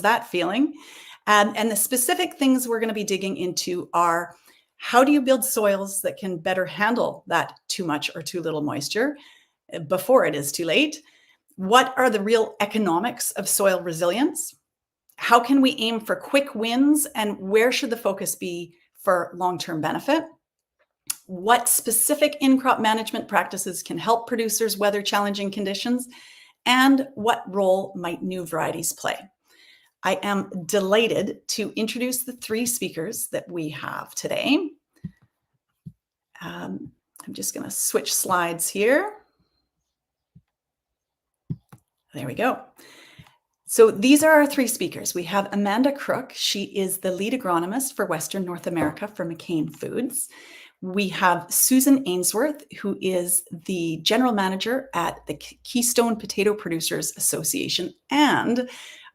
that feeling? And the specific things we're going to be digging into are, how do you build soils that can better handle that too much or too little moisture before it is too late? What are the real economics of soil resilience? How can we aim for quick wins, and where should the focus be for long-term benefit? What specific in-crop management practices can help producers weather challenging conditions? And what role might new varieties play? I am delighted to introduce the three speakers that we have today. I'm just going to switch slides here. There we go. So these are our three speakers. We have Amanda Crook. She is the lead agronomist for Western North America for McCain Foods. We have Susan Ainsworth, who is the general manager at the Keystone Potato Producers Association, and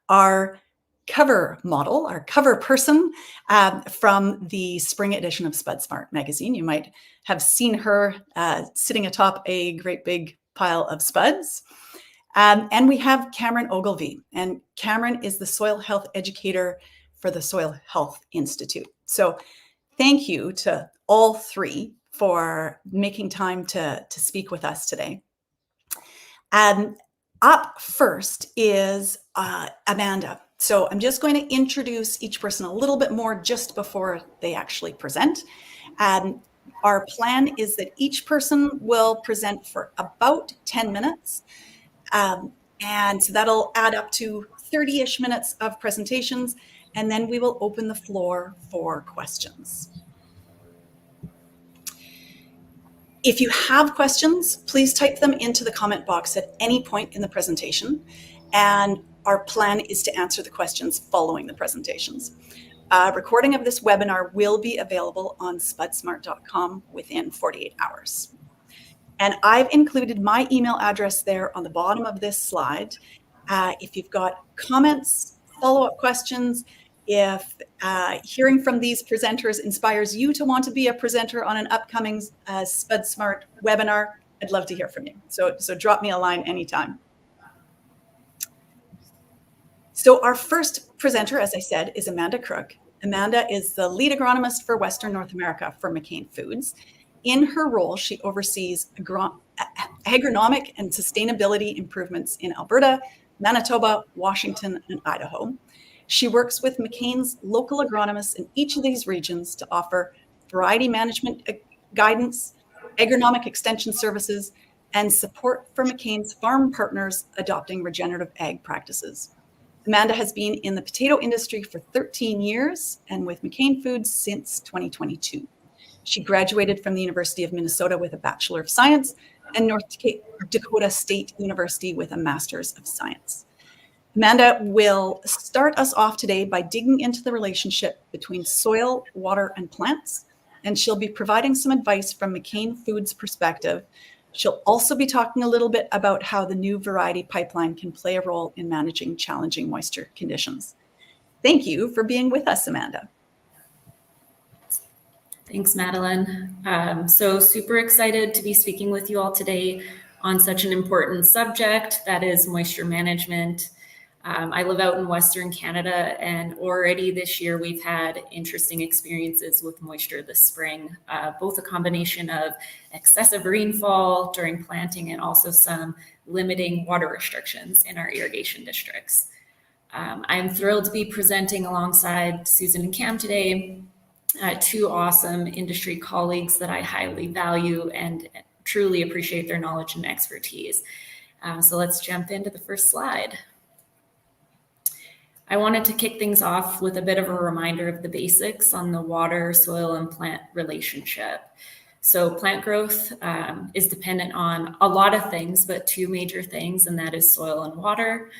our cover model, our cover person from the spring edition of Spud Smart magazine. You might have seen her sitting atop a great big pile of spuds. And we have Cameron Ogilvie, and Cameron is the soil health educator for the Soil Health Institute. So thank you to all three for making time to speak with us today. Up first is Amanda. So I'm just going to introduce each person a little bit more just before they actually present. Our plan is that each person will present for about 10 minutes. And so that'll add up to 30-ish minutes of presentations, and then we will open the floor for questions. If you have questions, please type them into the comment box at any point in the presentation, and our plan is to answer the questions following the presentations. A recording of this webinar will be available on spudsmart.com within 48 hours. And I've included my email address there on the bottom of this slide. If you've got comments, follow-up questions, if hearing from these presenters inspires you to want to be a presenter on an upcoming Spud Smart webinar, I'd love to hear from you. So drop me a line anytime. So our first presenter, as I said, is Amanda Crook. Amanda is the lead agronomist for Western North America for McCain Foods. In her role, she oversees agronomic and sustainability improvements in Alberta, Manitoba, Washington, and Idaho. She works with McCain's local agronomists in each of these regions to offer variety management guidance, agronomic extension services, and support for McCain's farm partners adopting regenerative ag practices. Amanda has been in the potato industry for 13 years and with McCain Foods since 2022. She graduated from the University of Minnesota with a Bachelor of Science and North Dakota State University with a Master's of Science. Amanda will start us off today by digging into the relationship between soil, water, and plants, and she'll be providing some advice from McCain Foods' perspective. She'll also be talking a little bit about how the new variety pipeline can play a role in managing challenging moisture conditions. Thank you for being with us, Amanda. Thanks, Madeline. So super excited to be speaking with you all today on such an important subject, that is moisture management. I live out in Western Canada, and already this year we've had interesting experiences with moisture this spring, both a combination of excessive rainfall during planting and also some limiting water restrictions in our irrigation districts. I'm thrilled to be presenting alongside Susan and Cam today, two awesome industry colleagues that I highly value and truly appreciate their knowledge and expertise. So let's jump into the first slide. I wanted to kick things off with a bit of a reminder of the basics on the water, soil, and plant relationship. So plant growth is dependent on a lot of things, but two major things, and that is soil and water.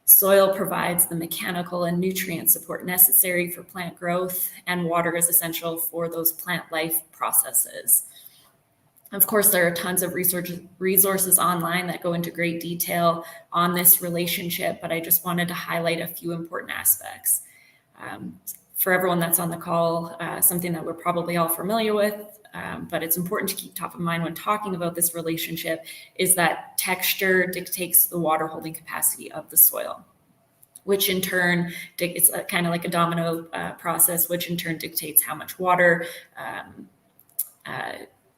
Soil provides the mechanical and nutrient support necessary for plant growth, and water is essential for those plant life processes. Of course, there are tons of resources online that go into great detail on this relationship, but I just wanted to highlight a few important aspects. For everyone that's on the call, something that we're probably all familiar with, but it's important to keep top of mind when talking about this relationship, is that texture dictates the water holding capacity of the soil. which in turn, it's kind of like a domino process, which in turn dictates how much water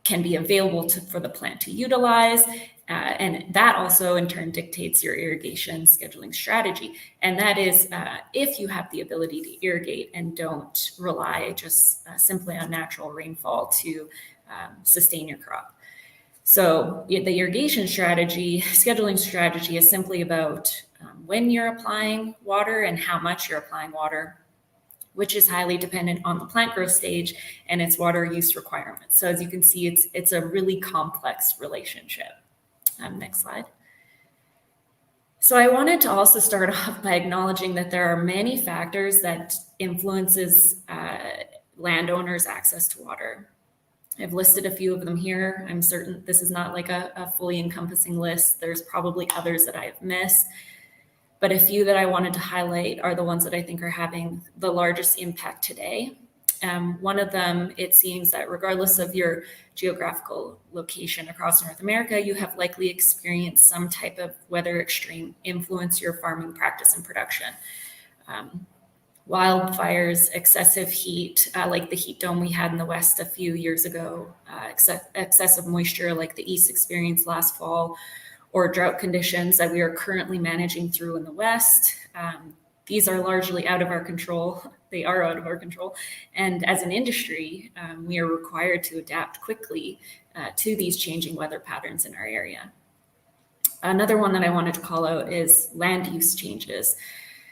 can be available for the plant to utilize. And that also in turn dictates your irrigation scheduling strategy. And that is if you have the ability to irrigate and don't rely just simply on natural rainfall to sustain your crop. So the irrigation strategy, scheduling strategy is simply about when you're applying water and how much you're applying water, which is highly dependent on the plant growth stage and its water use requirements. So as you can see, it's a really complex relationship. Next slide. So I wanted to also start off by acknowledging that there are many factors that influences landowners' access to water. I've listed a few of them here. I'm certain this is not like a fully encompassing list. There's probably others that I've missed. But a few that I wanted to highlight are the ones that I think are having the largest impact today. One of them, it seems that regardless of your geographical location across North America, you have likely experienced some type of weather extreme influence your farming practice and production. Wildfires, excessive heat, like the heat dome we had in the West a few years ago, excessive moisture like the East experienced last fall, or drought conditions that we are currently managing through in the West. These are largely out of our control. They are out of our control. And as an industry, we are required to adapt quickly to these changing weather patterns in our area. Another one that I wanted to call out is land use changes.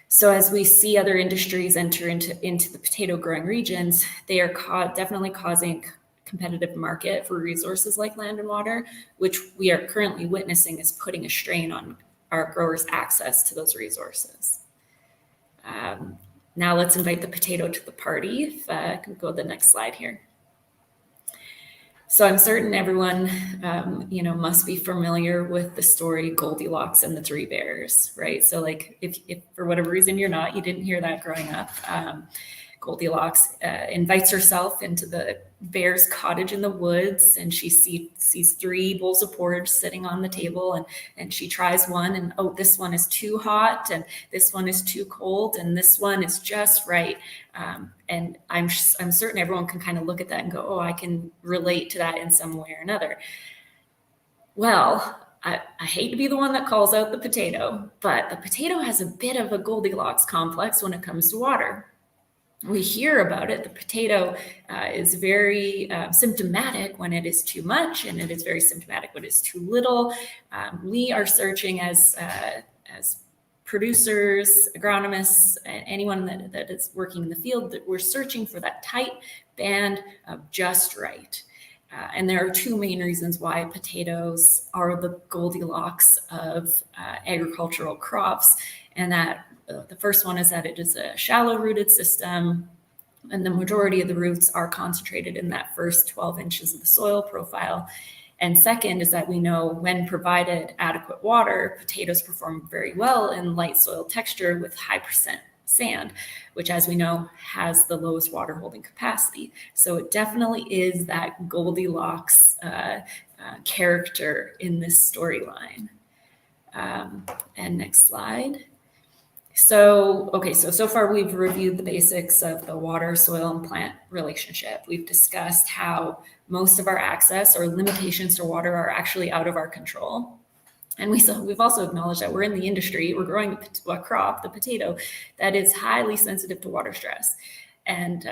So as we see other industries enter into the potato growing regions, they are definitely causing competitive market for resources like land and water, which we are currently witnessing is putting a strain on our growers' access to those resources. Now let's invite the potato to the party. If I can go to the next slide here. So I'm certain everyone, must be familiar with the story Goldilocks and the Three Bears, right? So like if for whatever reason you didn't hear that growing up, Goldilocks invites herself into the bear's cottage in the woods, and she sees 3 bowls of porridge sitting on the table, and she tries one, and this one is too hot, and this one is too cold, and this one is just right. And I'm certain everyone can kind of look at that and go, oh, I can relate to that in some way or another. Well, I hate to be the one that calls out the potato, but the potato has a bit of a Goldilocks complex when it comes to water. We hear about it. The potato is very symptomatic when it is too much, and it is very symptomatic when it is too little. We are searching as producers, agronomists, anyone that is working in the field, that we're searching for that tight band of just right. And there are 2 main reasons why potatoes are the Goldilocks of agricultural crops, and that the first one is that it is a shallow rooted system, and the majority of the roots are concentrated in that first 12 inches of the soil profile. And second is that we know when provided adequate water, potatoes perform very well in light soil texture with high percent sand, which, as we know, has the lowest water holding capacity. So it definitely is that Goldilocks character in this storyline. And next slide. So far we've reviewed the basics of the water, soil, and plant relationship. We've discussed how most of our access or limitations to water are actually out of our control. And we've also acknowledged that we're in the industry, we're growing a crop, the potato, that is highly sensitive to water stress. And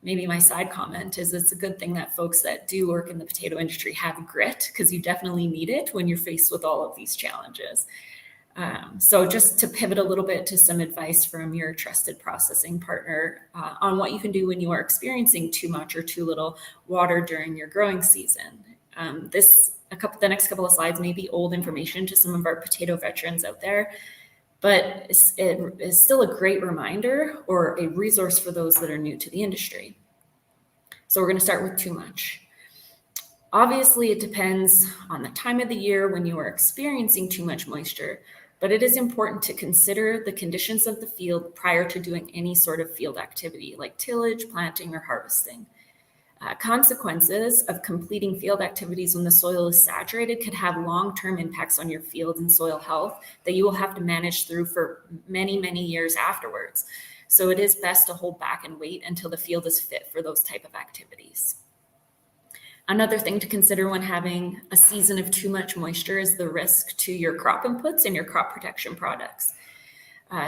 maybe my side comment is it's a good thing that folks that do work in the potato industry have grit, because you definitely need it when you're faced with all of these challenges. So just to pivot a little bit to some advice from your trusted processing partner on what you can do when you are experiencing too much or too little water during your growing season. The next couple of slides may be old information to some of our potato veterans out there, but it is still a great reminder or a resource for those that are new to the industry. So we're going to start with too much. Obviously, it depends on the time of the year when you are experiencing too much moisture, but it is important to consider the conditions of the field prior to doing any sort of field activity like tillage, planting, or harvesting. Consequences of completing field activities when the soil is saturated could have long-term impacts on your field and soil health that you will have to manage through for many, many years afterwards. So it is best to hold back and wait until the field is fit for those type of activities. Another thing to consider when having a season of too much moisture is the risk to your crop inputs and your crop protection products.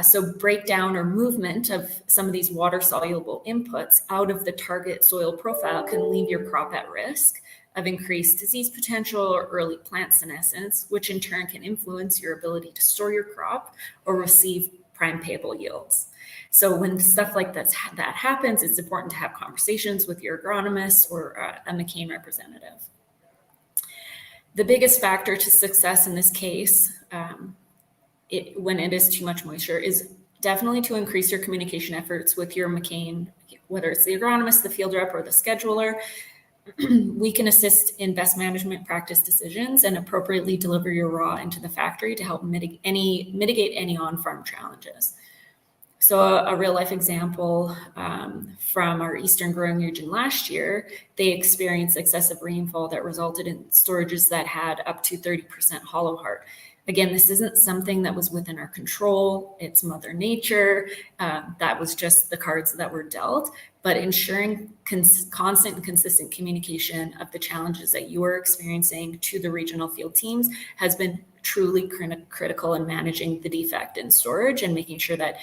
So breakdown or movement of some of these water-soluble inputs out of the target soil profile can leave your crop at risk of increased disease potential or early plant senescence, which in turn can influence your ability to store your crop or receive prime payable yields. So when stuff like that happens, it's important to have conversations with your agronomist or a McCain representative. The biggest factor to success in this case, when it is too much moisture, is definitely to increase your communication efforts with your McCain, whether it's the agronomist, the field rep, or the scheduler. We can assist in best management practice decisions and appropriately deliver your raw into the factory to help mitigate any on-farm challenges. So a real life example from our eastern growing region last year, they experienced excessive rainfall that resulted in storages that had up to 30% hollow heart. Again, this isn't something that was within our control. It's Mother Nature. That was just the cards that were dealt. But ensuring constant and consistent communication of the challenges that you are experiencing to the regional field teams has been truly critical in managing the defect in storage and making sure that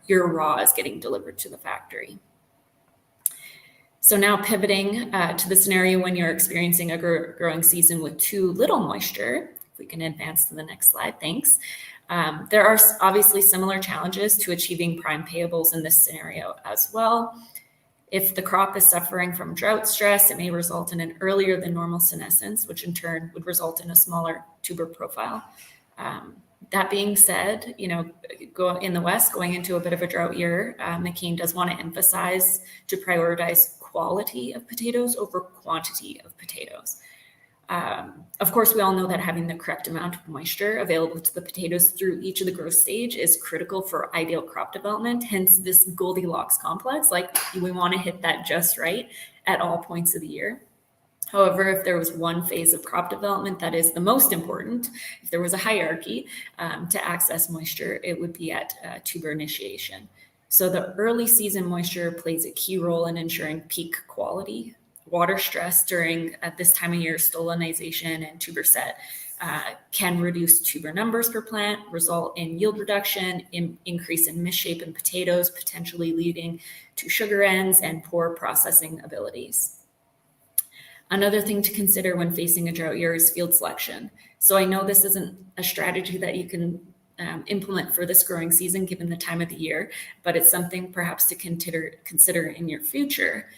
your raw is getting delivered to the factory. So now pivoting to the scenario when you're experiencing a growing season with too little moisture. If we can advance to the next slide, thanks. There are obviously similar challenges to achieving prime payables in this scenario as well. If the crop is suffering from drought stress, it may result in an earlier than normal senescence, which in turn would result in a smaller tuber profile. That being said, in the West, going into a bit of a drought year, McCain does want to emphasize to prioritize quality of potatoes over quantity of potatoes. Of course, we all know that having the correct amount of moisture available to the potatoes through each of the growth stage is critical for ideal crop development. Hence this Goldilocks complex, like we want to hit that just right at all points of the year. However, if there was one phase of crop development that is the most important, if there was a hierarchy to access moisture, it would be at tuber initiation. So the early season moisture plays a key role in ensuring peak quality. Water stress during this time of year, stolonization and tuber set, can reduce tuber numbers per plant, result in yield reduction, increase in misshape in potatoes, potentially leading to sugar ends and poor processing abilities. Another thing to consider when facing a drought year is field selection. So I know this isn't a strategy that you can implement for this growing season given the time of the year, but it's something perhaps to consider in your future.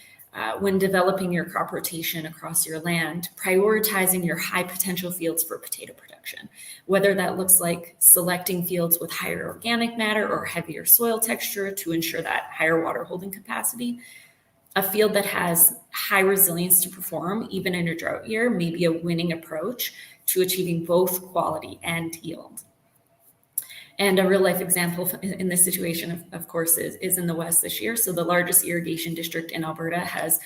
When developing your crop rotation across your land, prioritizing your high potential fields for potato production, whether that looks like selecting fields with higher organic matter or heavier soil texture to ensure that higher water holding capacity. A field that has high resilience to perform, even in a drought year, may be a winning approach to achieving both quality and yield. And a real life example in this situation, of course, is in the West this year. So the largest irrigation district in Alberta has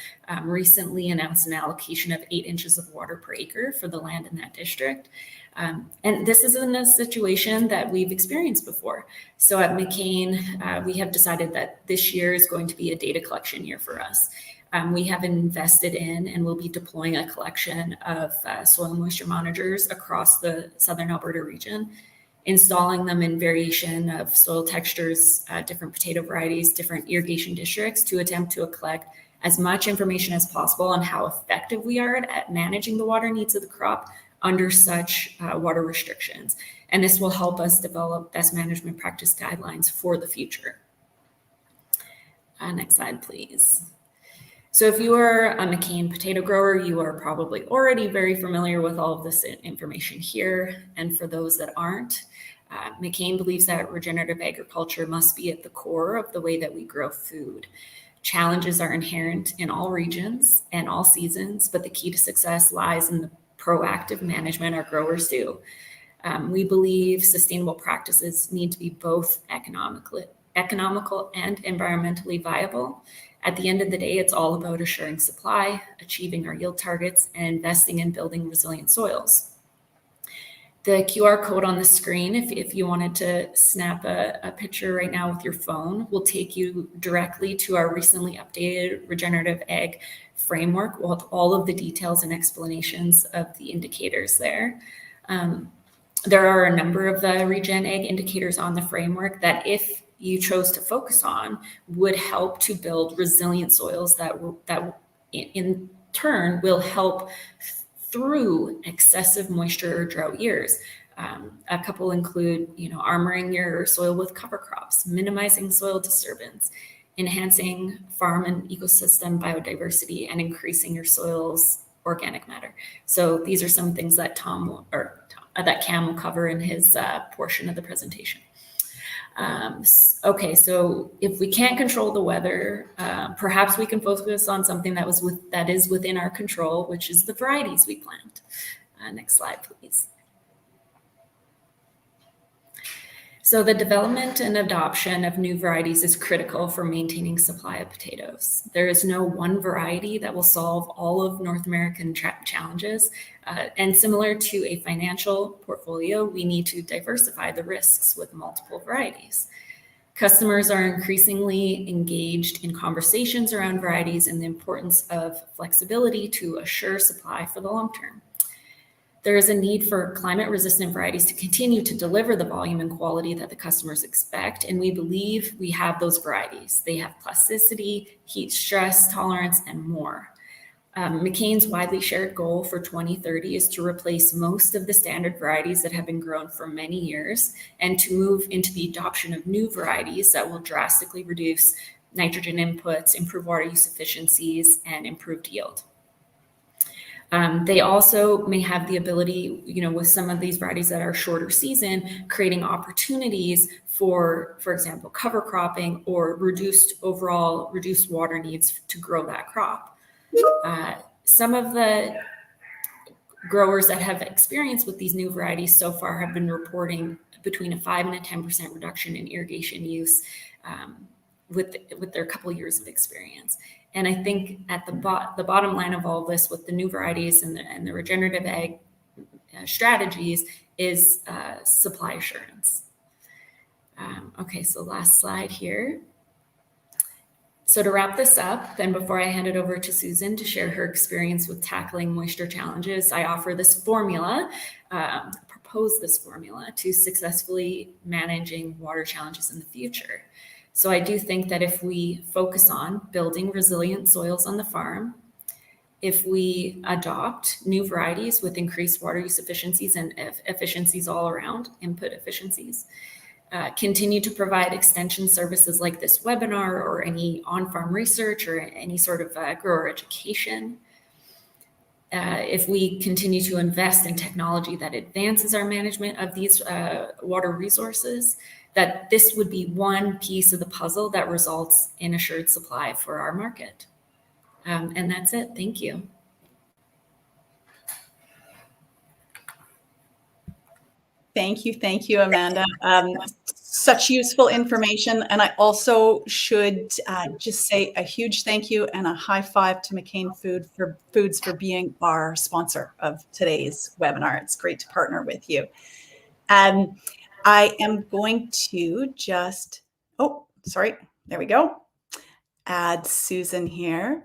recently announced an allocation of 8 inches of water per acre for the land in that district. And this isn't a situation that we've experienced before. So at McCain, we have decided that this year is going to be a data collection year for us. We have invested in and will be deploying a collection of soil moisture monitors across the southern Alberta region, installing them in variation of soil textures, different potato varieties, different irrigation districts to attempt to collect as much information as possible on how effective we are at managing the water needs of the crop under such water restrictions. And this will help us develop best management practice guidelines for the future. Next slide, please. So if you are a McCain potato grower, you are probably already very familiar with all of this information here. And for those that aren't, McCain believes that regenerative agriculture must be at the core of the way that we grow food. Challenges are inherent in all regions and all seasons, but the key to success lies in the proactive management our growers do. We believe sustainable practices need to be both economical and environmentally viable. At the end of the day, it's all about assuring supply, achieving our yield targets, and investing in building resilient soils. The QR code on the screen, if you wanted to snap a picture right now with your phone, will take you directly to our recently updated regenerative ag framework with all of the details and explanations of the indicators there. There are a number of the regen ag indicators on the framework that, if you chose to focus on, would help to build resilient soils that in turn will help through excessive moisture or drought years. A couple include, armoring your soil with cover crops, minimizing soil disturbance, enhancing farm and ecosystem biodiversity, and increasing your soil's organic matter. So these are some things that that Cam will cover in his portion of the presentation. Okay, so if we can't control the weather, perhaps we can focus on something that is within our control, which is the varieties we plant. Next slide, please. So the development and adoption of new varieties is critical for maintaining supply of potatoes. There is no one variety that will solve all of North American challenges. And similar to a financial portfolio, we need to diversify the risks with multiple varieties. Customers are increasingly engaged in conversations around varieties and the importance of flexibility to assure supply for the long term. There is a need for climate-resistant varieties to continue to deliver the volume and quality that the customers expect, and we believe we have those varieties. They have plasticity, heat stress tolerance, and more. McCain's widely shared goal for 2030 is to replace most of the standard varieties that have been grown for many years and to move into the adoption of new varieties that will drastically reduce nitrogen inputs, improve water use efficiencies, and improved yield. They also may have the ability, with some of these varieties that are shorter season, creating opportunities for example, cover cropping or reduced water needs to grow that crop. Some of the growers that have experience with these new varieties so far have been reporting between a 5 and a 10% reduction in irrigation use with their couple years of experience. And I think at the bottom line of all of this, with the new varieties and the regenerative ag strategies, is supply assurance. Okay, so last slide here. So to wrap this up, then before I hand it over to Susan to share her experience with tackling moisture challenges, I offer this formula, propose this formula to successfully managing water challenges in the future. So I do think that if we focus on building resilient soils on the farm, if we adopt new varieties with increased water use efficiencies and efficiencies all around, input efficiencies, continue to provide extension services like this webinar or any on-farm research or any sort of grower education, if we continue to invest in technology that advances our management of these water resources, that this would be one piece of the puzzle that results in assured supply for our market. And that's it. Thank you. Thank you, Amanda. Such useful information. And I also should just say a huge thank you and a high five to McCain Foods for being our sponsor of today's webinar. It's great to partner with you. I am going to just, there we go. Add Susan here.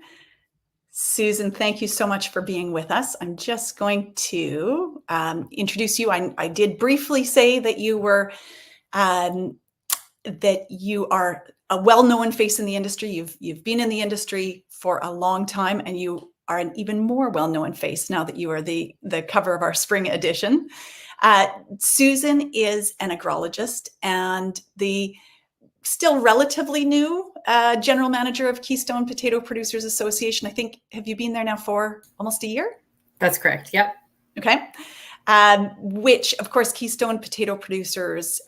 Susan, thank you so much for being with us. I'm just going to introduce you. I did briefly say that you were, that you are a well-known face in the industry. You've been in the industry for a long time, and you are an even more well-known face now that you are the cover of our spring edition. Susan is an agrologist and the still relatively new general manager of Keystone Potato Producers Association. I think, have you been there now for almost a year? That's correct. Yep. Okay. Which, of course, Keystone Potato Producers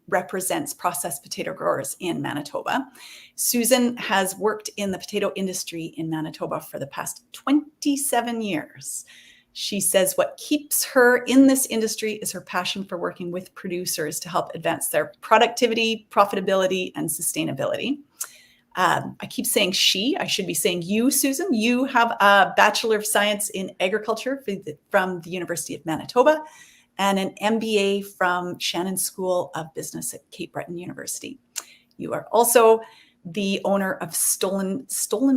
represents processed potato growers in Manitoba. Susan has worked in the potato industry in Manitoba for the past 27 years. She says what keeps her in this industry is her passion for working with producers to help advance their productivity, profitability, and sustainability. I keep saying she, I should be saying you, Susan. You have a Bachelor of Science in Agriculture from the University of Manitoba and an MBA from Shannon School of Business at Cape Breton University. You are also the owner of Stolen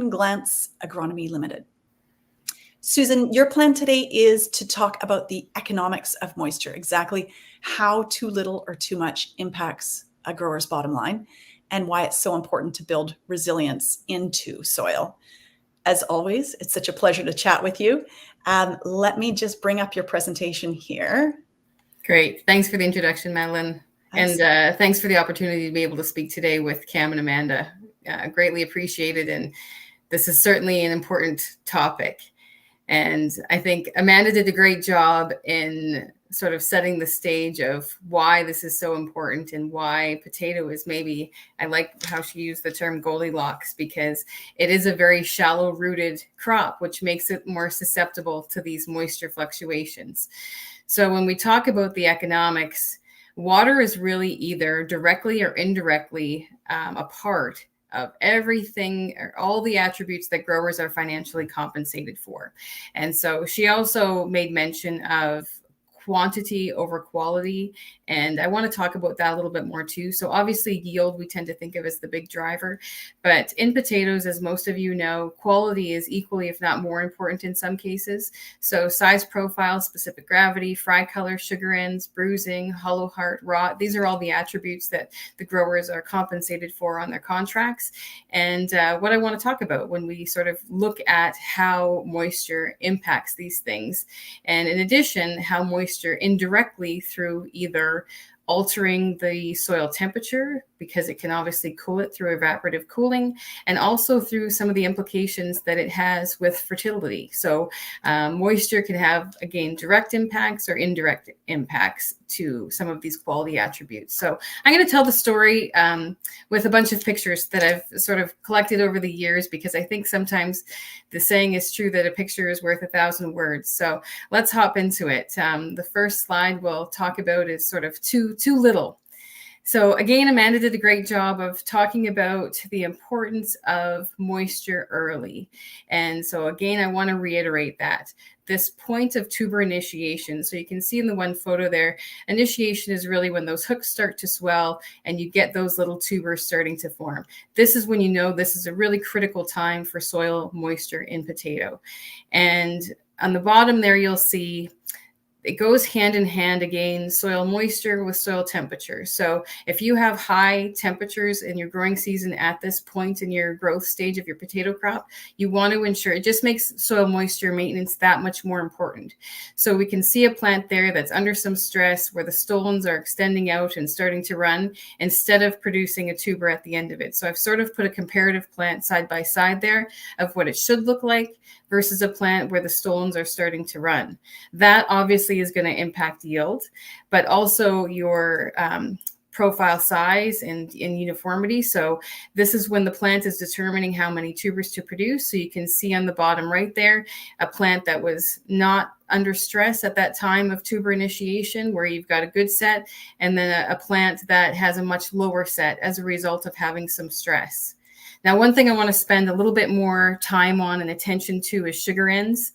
Glance Agronomy Limited. Susan, your plan today is to talk about the economics of moisture, exactly how too little or too much impacts a grower's bottom line, and why it's so important to build resilience into soil. As always, it's such a pleasure to chat with you. Let me just bring up your presentation here. Great. Thanks for the introduction, Madeline. And thanks for the opportunity to be able to speak today with Cam and Amanda. Greatly appreciated. And this is certainly an important topic. And I think Amanda did a great job in sort of setting the stage of why this is so important and why potato is maybe, I like how she used the term Goldilocks, because it is a very shallow rooted crop, which makes it more susceptible to these moisture fluctuations. So when we talk about the economics, water is really either directly or indirectly a part of everything, or all the attributes that growers are financially compensated for. And so she also made mention of quantity over quality. And I want to talk about that a little bit more too. So obviously yield, we tend to think of as the big driver, but in potatoes, as most of you know, quality is equally, if not more important in some cases. So size profile, specific gravity, fry color, sugar ends, bruising, hollow heart, rot, these are all the attributes that the growers are compensated for on their contracts. And what I want to talk about when we sort of look at how moisture impacts these things. And in addition, how moisture indirectly through either altering the soil temperature, because it can obviously cool it through evaporative cooling, and also through some of the implications that it has with fertility. So moisture can have, again, direct impacts or indirect impacts to some of these quality attributes. So I'm going to tell the story with a bunch of pictures that I've sort of collected over the years, because I think sometimes the saying is true that a picture is worth 1,000 words. So let's hop into it. The first slide we'll talk about is sort of too little. So again, Amanda did a great job of talking about the importance of moisture early. And so again, I want to reiterate that. This point of tuber initiation, so you can see in the one photo there, initiation is really when those hooks start to swell and you get those little tubers starting to form. This is when you know this is a really critical time for soil moisture in potato. And on the bottom there, you'll see it goes hand in hand, again, soil moisture with soil temperature. So if you have high temperatures in your growing season at this point in your growth stage of your potato crop, you want to ensure, it just makes soil moisture maintenance that much more important. So we can see a plant there that's under some stress where the stolons are extending out and starting to run instead of producing a tuber at the end of it. So I've sort of put a comparative plant side by side there of what it should look like versus a plant where the stolons are starting to run. That obviously is going to impact yield, but also your profile size and uniformity. So this is when the plant is determining how many tubers to produce. So you can see on the bottom right there, a plant that was not under stress at that time of tuber initiation, where you've got a good set, and then a plant that has a much lower set as a result of having some stress. Now, one thing I want to spend a little bit more time on and attention to is sugar ends,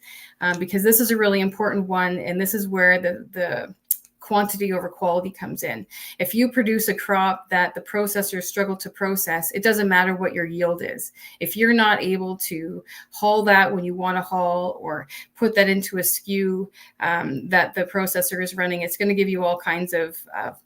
because this is a really important one, and this is where the quantity over quality comes in. If you produce a crop that the processors struggle to process, it doesn't matter what your yield is. If you're not able to haul that when you want to haul, or put that into a SKU that the processor is running, it's going to give you all kinds of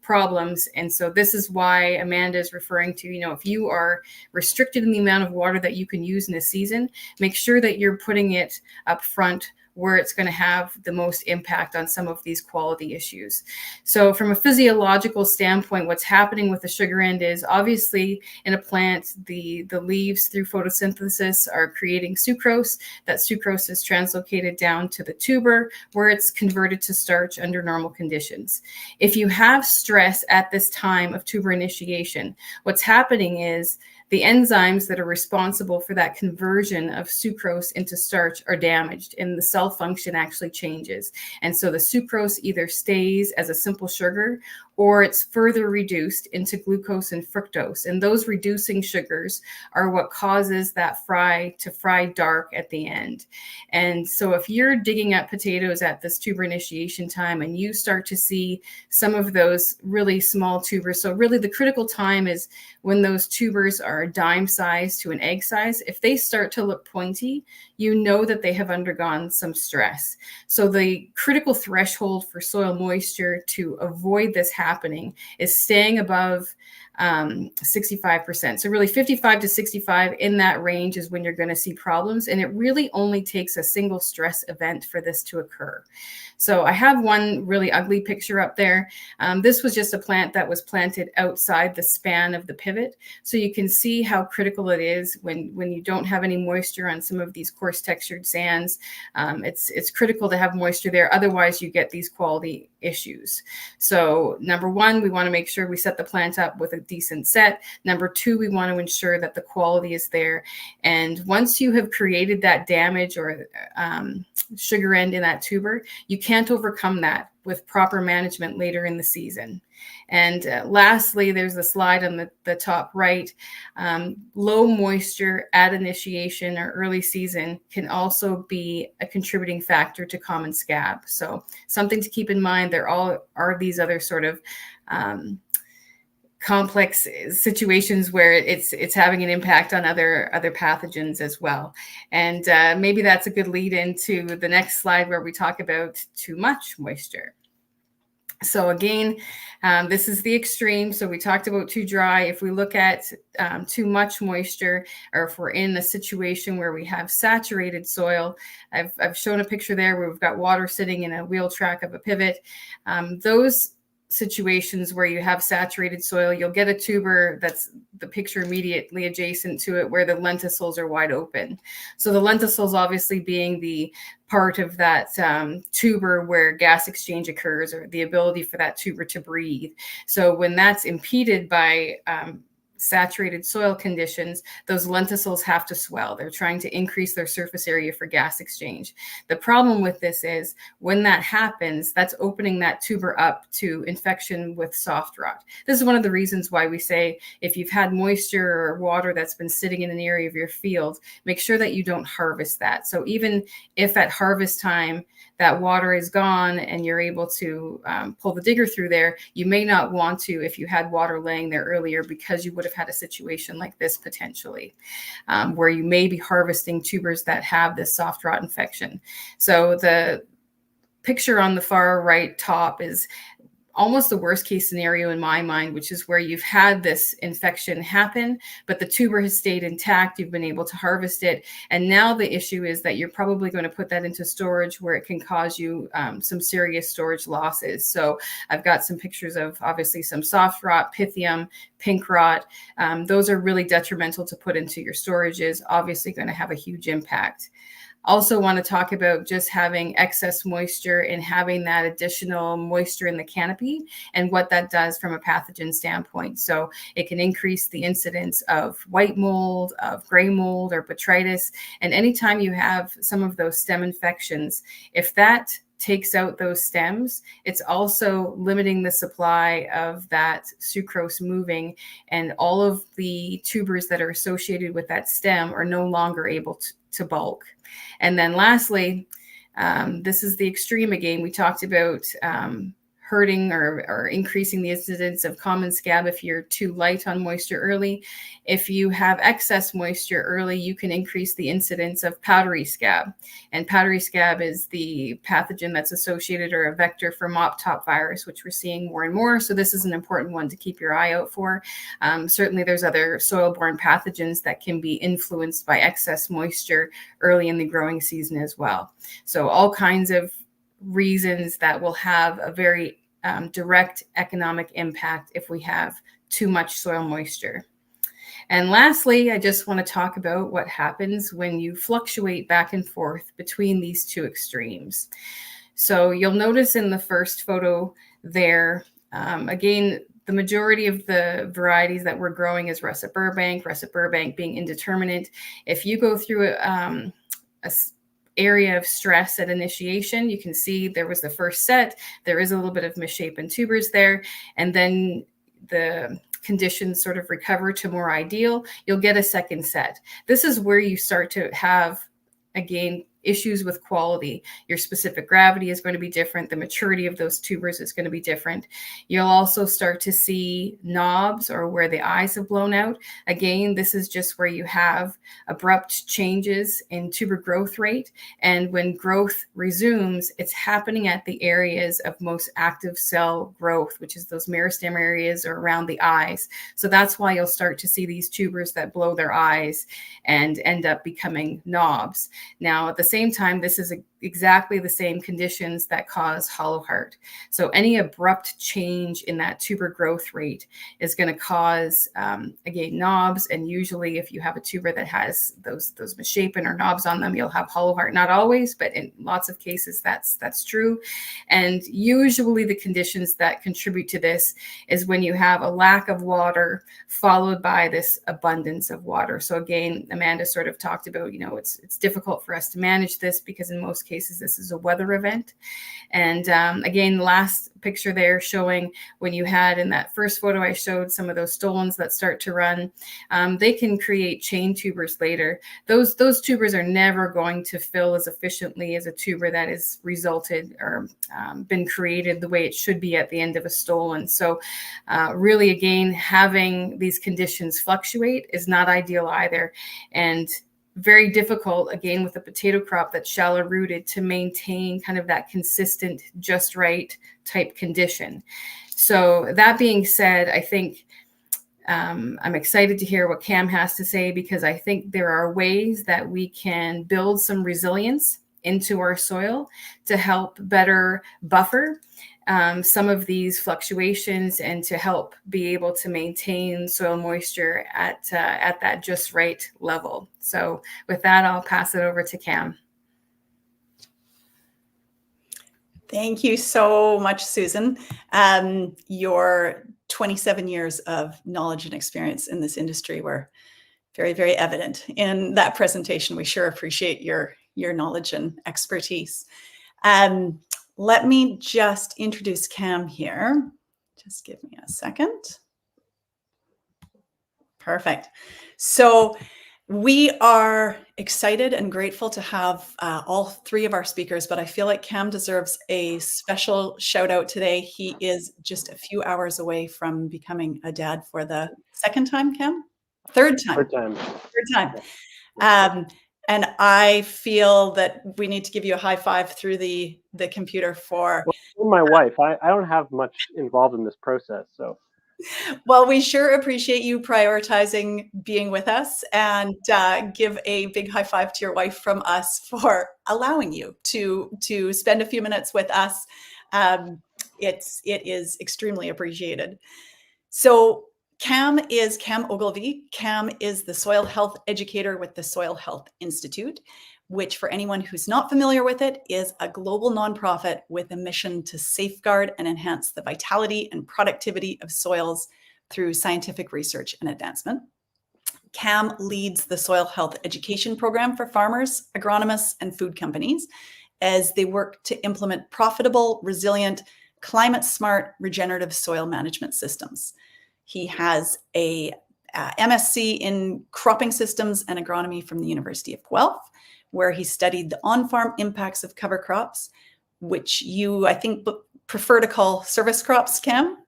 problems. And so this is why Amanda is referring to, if you are restricted in the amount of water that you can use in a season, make sure that you're putting it up front where it's going to have the most impact on some of these quality issues. So from a physiological standpoint, what's happening with the sugar end is, obviously in a plant, the leaves through photosynthesis are creating sucrose. That sucrose is translocated down to the tuber, where it's converted to starch under normal conditions. If you have stress at this time of tuber initiation, what's happening is the enzymes that are responsible for that conversion of sucrose into starch are damaged, and the cell function actually changes. And so the sucrose either stays as a simple sugar, or it's further reduced into glucose and fructose. And those reducing sugars are what causes that fry to fry dark at the end. And so if you're digging up potatoes at this tuber initiation time and you start to see some of those really small tubers, so really the critical time is when those tubers are dime size to an egg size. If they start to look pointy, you know that they have undergone some stress. So the critical threshold for soil moisture to avoid this happening is staying above 65%. So really 55 to 65, in that range is when you're going to see problems. And it really only takes a single stress event for this to occur. So I have one really ugly picture up there. This was just a plant that was planted outside the span of the pivot. So you can see how critical it is when you don't have any moisture on some of these coarse textured sands. It's critical to have moisture there. Otherwise, you get these quality issues. So number one, we want to make sure we set the plant up with a decent set. Number two, we want to ensure that the quality is there. And once you have created that damage or sugar end in that tuber, you can't overcome that with proper management later in the season. And lastly, there's a slide on the top right. Low moisture at initiation or early season can also be a contributing factor to common scab. So something to keep in mind. There all are these other sort of complex situations where it's having an impact on other pathogens as well. And maybe that's a good lead into the next slide where we talk about too much moisture. So again, this is the extreme. So we talked about too dry. If we look at too much moisture, or if we're in a situation where we have saturated soil, I've shown a picture there where we've got water sitting in a wheel track of a pivot. Those situations where you have saturated soil, you'll get a tuber that's the picture immediately adjacent to it where the lenticels are wide open. So the lenticels obviously being the part of that tuber where gas exchange occurs, or the ability for that tuber to breathe. So when that's impeded by saturated soil conditions, those lenticels have to swell. They're trying to increase their surface area for gas exchange. The problem with this is when that happens, that's opening that tuber up to infection with soft rot. This is one of the reasons why we say if you've had moisture or water that's been sitting in an area of your field, make sure that you don't harvest that. So even if at harvest time that water is gone and you're able to pull the digger through there, you may not want to if you had water laying there earlier, because you would have had a situation like this potentially, where you may be harvesting tubers that have this soft rot infection. So the picture on the far right top is almost the worst case scenario in my mind, which is where you've had this infection happen, but the tuber has stayed intact. You've been able to harvest it. And now the issue is that you're probably going to put that into storage where it can cause you some serious storage losses. So I've got some pictures of obviously some soft rot, pythium, pink rot. Those are really detrimental to put into your storages, obviously going to have a huge impact. Also want to talk about just having excess moisture and having that additional moisture in the canopy and what that does from a pathogen standpoint. So it can increase the incidence of white mold, of gray mold, or botrytis. And anytime you have some of those stem infections, if that takes out those stems, it's also limiting the supply of that sucrose moving, and all of the tubers that are associated with that stem are no longer able to bulk. And then lastly, this is the extreme again. We talked about hurting or increasing the incidence of common scab if you're too light on moisture early. If you have excess moisture early, you can increase the incidence of powdery scab. And powdery scab is the pathogen that's associated, or a vector for mop top virus, which we're seeing more and more. So this is an important one to keep your eye out for. Certainly there's other soil-borne pathogens that can be influenced by excess moisture early in the growing season as well. So all kinds of reasons that will have a very direct economic impact if we have too much soil moisture. And lastly, I just want to talk about what happens when you fluctuate back and forth between these two extremes. So you'll notice in the first photo there, again, the majority of the varieties that we're growing is Russet Burbank being indeterminate. If you go through area of stress at initiation. You can see there was the first set. There is a little bit of misshapen tubers there. And then the conditions sort of recover to more ideal. You'll get a second set. This is where you start to have, again, issues with quality. Your specific gravity is going to be different. The maturity of those tubers is going to be different. You'll also start to see knobs or where the eyes have blown out. Again, this is just where you have abrupt changes in tuber growth rate. And when growth resumes, it's happening at the areas of most active cell growth, which is those meristem areas or around the eyes. So that's why you'll start to see these tubers that blow their eyes and end up becoming knobs. Now, at the same time, this is exactly the same conditions that cause hollow heart. So any abrupt change in that tuber growth rate is going to cause, again, knobs. And usually if you have a tuber that has those misshapen or knobs on them, you'll have hollow heart. Not always, but in lots of cases, that's true. And usually the conditions that contribute to this is when you have a lack of water followed by this abundance of water. So again, Amanda sort of talked about, it's difficult for us to manage this because in most cases, this is a weather event. And again, last picture there showing when you had in that first photo, I showed some of those stolons that start to run. They can create chain tubers later. Those tubers are never going to fill as efficiently as a tuber that is resulted or been created the way it should be at the end of a stolon. So really, again, having these conditions fluctuate is not ideal either. And very difficult, again, with a potato crop that's shallow rooted to maintain kind of that consistent, just right type condition. So that being said, I think I'm excited to hear what Cam has to say, because I think there are ways that we can build some resilience into our soil to help better buffer some of these fluctuations and to help be able to maintain soil moisture at that just right level. So with that, I'll pass it over to Cam. Thank you so much, Susan. Your 27 years of knowledge and experience in this industry were very, very evident in that presentation. We sure appreciate your knowledge and expertise. Let me just introduce Cam here. Just give me a second. Perfect. So we are excited and grateful to have all three of our speakers, but I feel like Cam deserves a special shout out today. He is just a few hours away from becoming a dad for the second time, Cam? Third time. Third time. And I feel that we need to give you a high five through the computer for... Well, my wife. I don't have much involved in this process, so... Well, we sure appreciate you prioritizing being with us, and give a big high five to your wife from us for allowing you to spend a few minutes with us. It is extremely appreciated. So Cam Ogilvie. Cam is the soil health educator with the Soil Health Institute, which, for anyone who's not familiar with it, is a global nonprofit with a mission to safeguard and enhance the vitality and productivity of soils through scientific research and advancement. Cam leads the soil health education program for farmers, agronomists, and food companies as they work to implement profitable, resilient, climate-smart, regenerative soil management systems. He has a MSc in cropping systems and agronomy from the University of Guelph, where he studied the on-farm impacts of cover crops, which you, I think, prefer to call service crops, Cam,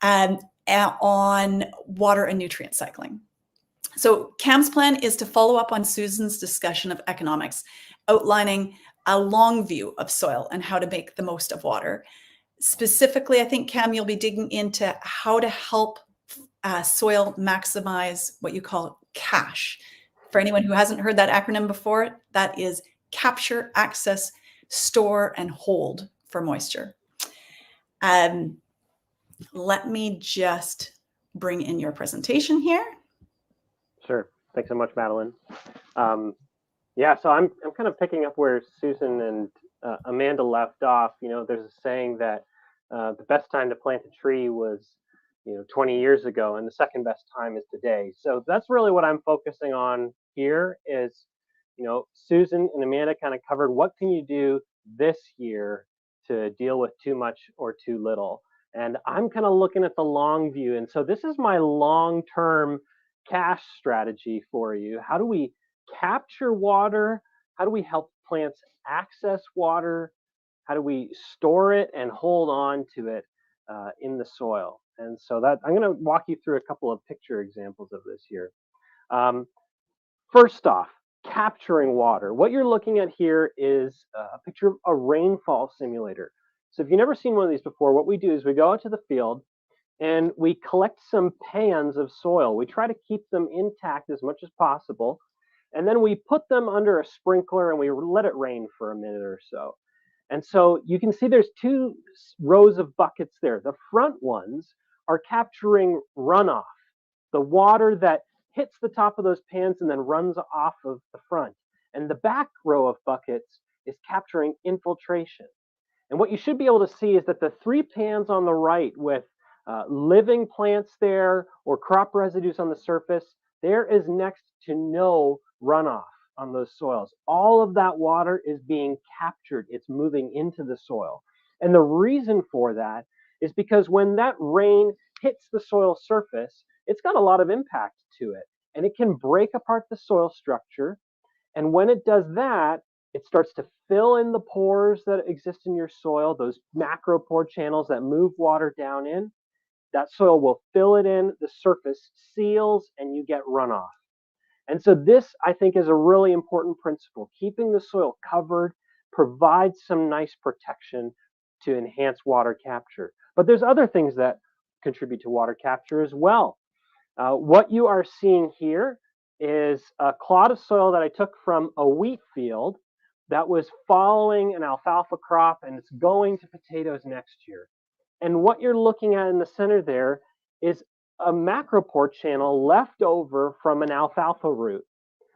and on water and nutrient cycling. So Cam's plan is to follow up on Susan's discussion of economics, outlining a long view of soil and how to make the most of water. Specifically, I think, Cam, you'll be digging into how to help soil maximize what you call CASH. For anyone who hasn't heard that acronym before, that is capture, access, store, and hold for moisture. Let me just bring in your presentation here. Sure. Thanks so much, Madeline. Yeah, so I'm kind of picking up where Susan and Amanda left off. There's a saying that the best time to plant a tree was 20 years ago, and the second best time is today. So that's really what I'm focusing on here is, Susan and Amanda kind of covered what can you do this year to deal with too much or too little. And I'm kind of looking at the long view. And so this is my long-term cash strategy for you. How do we capture water? How do we help plants access water? How do we store it and hold on to it in the soil? And so that I'm going to walk you through a couple of picture examples of this here. First off, capturing water. What you're looking at here is a picture of a rainfall simulator. So if you've never seen one of these before, what we do is we go out to the field and we collect some pans of soil. We try to keep them intact as much as possible. And then we put them under a sprinkler and we let it rain for a minute or so. And so you can see there's two rows of buckets there. The front ones are capturing runoff, the water that hits the top of those pans and then runs off of the front. And the back row of buckets is capturing infiltration. And what you should be able to see is that the three pans on the right with living plants there or crop residues on the surface, there is next to no runoff on those soils. All of that water is being captured. It's moving into the soil. And the reason for that is because when that rain hits the soil surface, it's got a lot of impact to it. And it can break apart the soil structure. And when it does that, it starts to fill in the pores that exist in your soil, those macro pore channels that move water down in. That soil will fill it in, the surface seals, and you get runoff. And so this, I think, is a really important principle. Keeping the soil covered provides some nice protection to enhance water capture. But there's other things that contribute to water capture as well. What you are seeing here is a clod of soil that I took from a wheat field that was following an alfalfa crop, and it's going to potatoes next year. And what you're looking at in the center there is a macropore channel left over from an alfalfa root.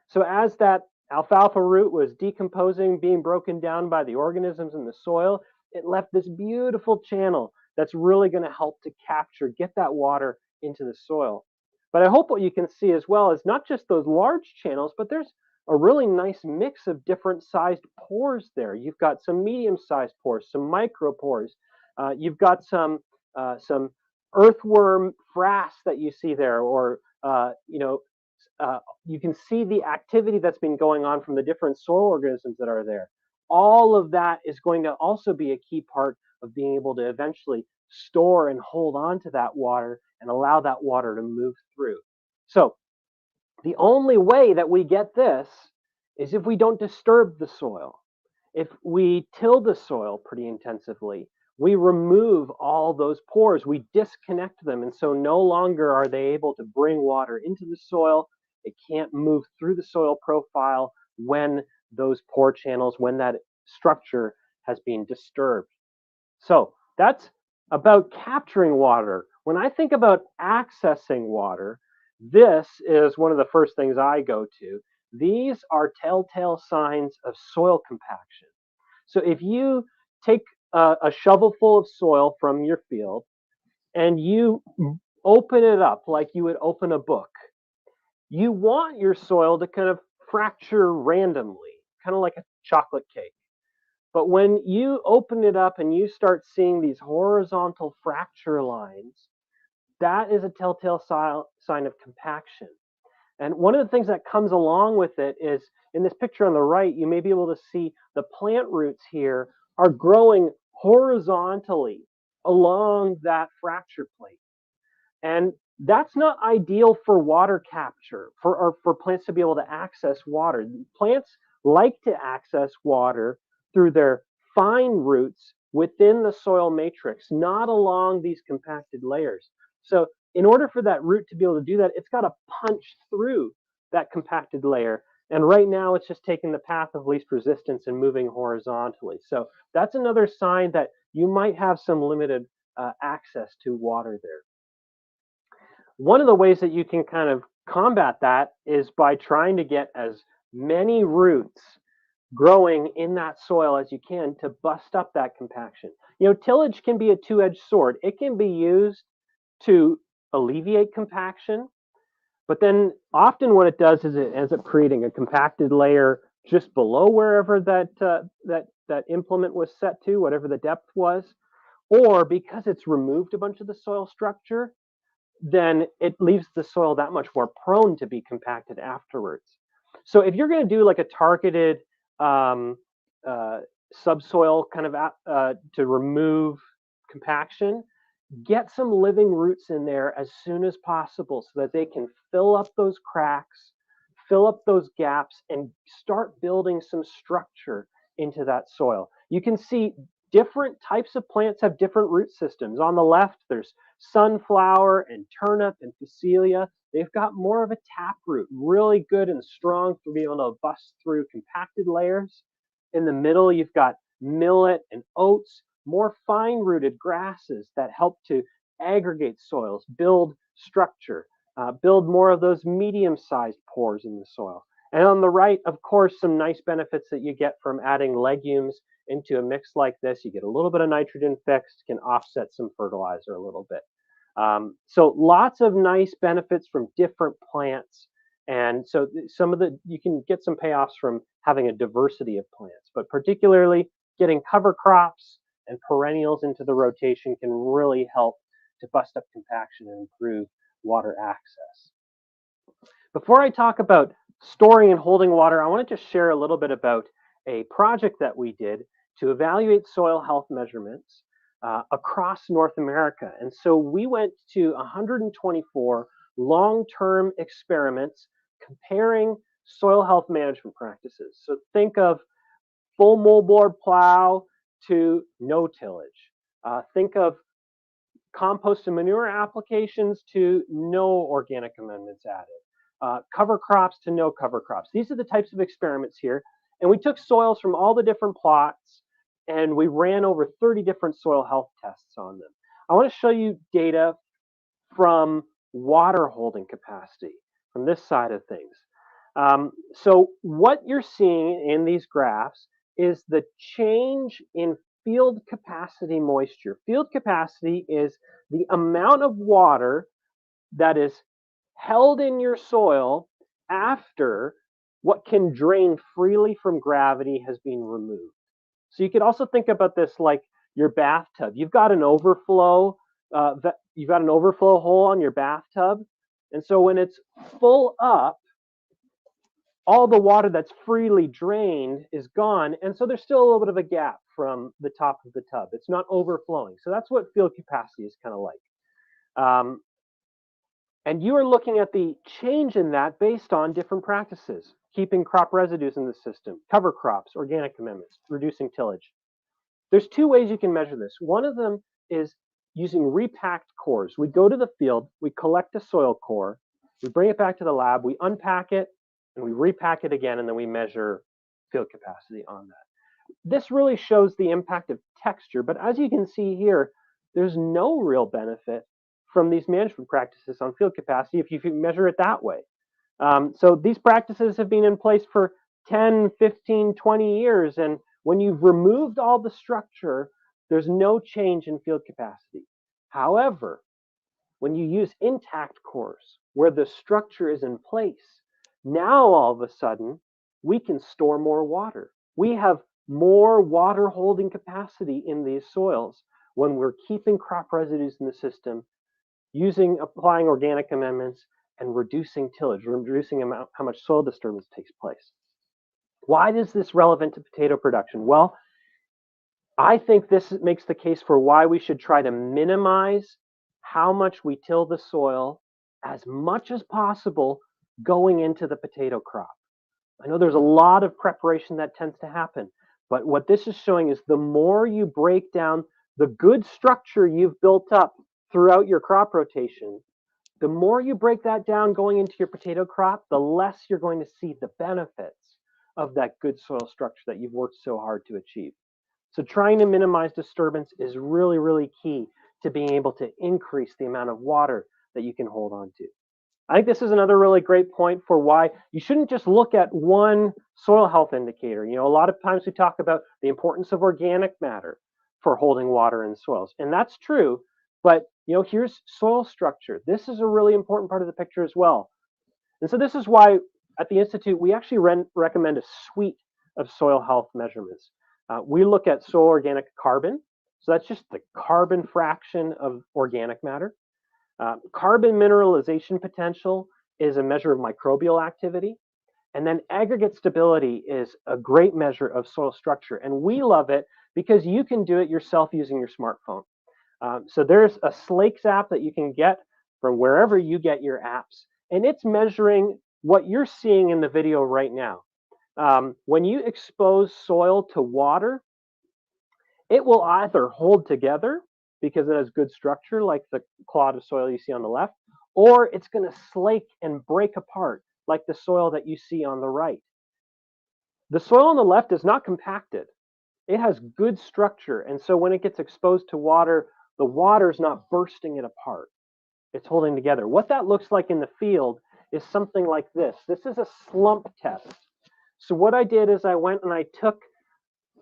So as that alfalfa root was decomposing, being broken down by the organisms in the soil, it left this beautiful channel that's really going to help to capture, get that water into the soil. But I hope what you can see as well is not just those large channels, but there's a really nice mix of different sized pores there. You've got some medium-sized pores, some micropores. You've got some earthworm frass that you see there, or you can see the activity that's been going on from the different soil organisms that are there. All of that is going to also be a key part of being able to eventually store and hold on to that water and allow that water to move through. So the only way that we get this is if we don't disturb the soil. If we till the soil pretty intensively, we remove all those pores, we disconnect them, and so no longer are they able to bring water into the soil. It can't move through the soil profile when those pore channels, when that structure has been disturbed. So that's about capturing water. When I think about accessing water, this is one of the first things I go to. These are telltale signs of soil compaction. So if you take a shovel full of soil from your field and you open it up like you would open a book, you want your soil to kind of fracture randomly, kind of like a chocolate cake. But when you open it up and you start seeing these horizontal fracture lines, that is a telltale sign of compaction. And one of the things that comes along with it is, in this picture on the right, you may be able to see the plant roots here are growing horizontally along that fracture plate. And that's not ideal for water capture, for plants to be able to access water. Plants like to access water through their fine roots within the soil matrix, not along these compacted layers. So in order for that root to be able to do that, it's got to punch through that compacted layer. And right now it's just taking the path of least resistance and moving horizontally. So that's another sign that you might have some limited access to water there. One of the ways that you can kind of combat that is by trying to get as many roots growing in that soil as you can to bust up that compaction. Tillage can be a two-edged sword. It can be used to alleviate compaction, but then often what it does is it ends up creating a compacted layer just below wherever that implement was set to, whatever the depth was, or because it's removed a bunch of the soil structure, then it leaves the soil that much more prone to be compacted afterwards. So if you're going to do like a targeted um, subsoil kind of to remove compaction, get some living roots in there as soon as possible so that they can fill up those cracks, fill up those gaps, and start building some structure into that soil. You can see different types of plants have different root systems. On the left, there's sunflower and turnip and phacelia. They've got more of a taproot, really good and strong for being able to bust through compacted layers. In the middle, you've got millet and oats, more fine-rooted grasses that help to aggregate soils, build structure, build more of those medium-sized pores in the soil. And on the right, of course, some nice benefits that you get from adding legumes into a mix like this. You get a little bit of nitrogen fixed, can offset some fertilizer a little bit. So lots of nice benefits from different plants. And so you can get some payoffs from having a diversity of plants, but particularly getting cover crops and perennials into the rotation can really help to bust up compaction and improve water access. Before I talk about storing and holding water, I want to just share a little bit about a project that we did to evaluate soil health measurements across North America. And so we went to 124 long-term experiments comparing soil health management practices. So think of full moldboard plow to no tillage. Think of compost and manure applications to no organic amendments added. Cover crops to no cover crops. These are the types of experiments here. And we took soils from all the different plots and we ran over 30 different soil health tests on them. I want to show you data from water holding capacity from this side of things. So what you're seeing in these graphs is the change in field capacity moisture. Field capacity is the amount of water that is held in your soil after what can drain freely from gravity has been removed. So you could also think about this like your bathtub. You've got an overflow hole on your bathtub, and so when it's full up, all the water that's freely drained is gone, and so there's still a little bit of a gap from the top of the tub. It's not overflowing. So that's what field capacity is kind of like. And you are looking at the change in that based on different practices, keeping crop residues in the system, cover crops, organic amendments, reducing tillage. There's two ways you can measure this. One of them is using repacked cores. We go to the field, we collect a soil core, we bring it back to the lab, we unpack it, and we repack it again, and then we measure field capacity on that. This really shows the impact of texture, but as you can see here, there's no real benefit from these management practices on field capacity if you measure it that way. So these practices have been in place for 10, 15, 20 years, and when you've removed all the structure, there's no change in field capacity. However, when you use intact cores where the structure is in place, now all of a sudden, we can store more water. We have more water holding capacity in these soils when we're keeping crop residues in the system, applying organic amendments, and reducing tillage, reducing how much soil disturbance takes place. Why is this relevant to potato production? Well, I think this makes the case for why we should try to minimize how much we till the soil as much as possible going into the potato crop. I know there's a lot of preparation that tends to happen, but what this is showing is the more you break down the good structure you've built up throughout your crop rotation, the more you break that down going into your potato crop, the less you're going to see the benefits of that good soil structure that you've worked so hard to achieve. So trying to minimize disturbance is really, really key to being able to increase the amount of water that you can hold on to. I think this is another really great point for why you shouldn't just look at one soil health indicator. You know, a lot of times we talk about the importance of organic matter for holding water in soils, and that's true, but you know, here's soil structure. This is a really important part of the picture as well. And so this is why at the Institute, we actually recommend a suite of soil health measurements. We look at soil organic carbon. So that's just the carbon fraction of organic matter. Carbon mineralization potential is a measure of microbial activity. And then aggregate stability is a great measure of soil structure. And we love it because you can do it yourself using your smartphone. So there's a Slakes app that you can get from wherever you get your apps. And it's measuring what you're seeing in the video right now. When you expose soil to water, it will either hold together because it has good structure, like the clod of soil you see on the left, or it's going to slake and break apart, like the soil that you see on the right. The soil on the left is not compacted. It has good structure, and so when it gets exposed to water, the water is not bursting it apart. It's holding together. What that looks like in the field is something like this. This is a slump test. So what I did is I went and I took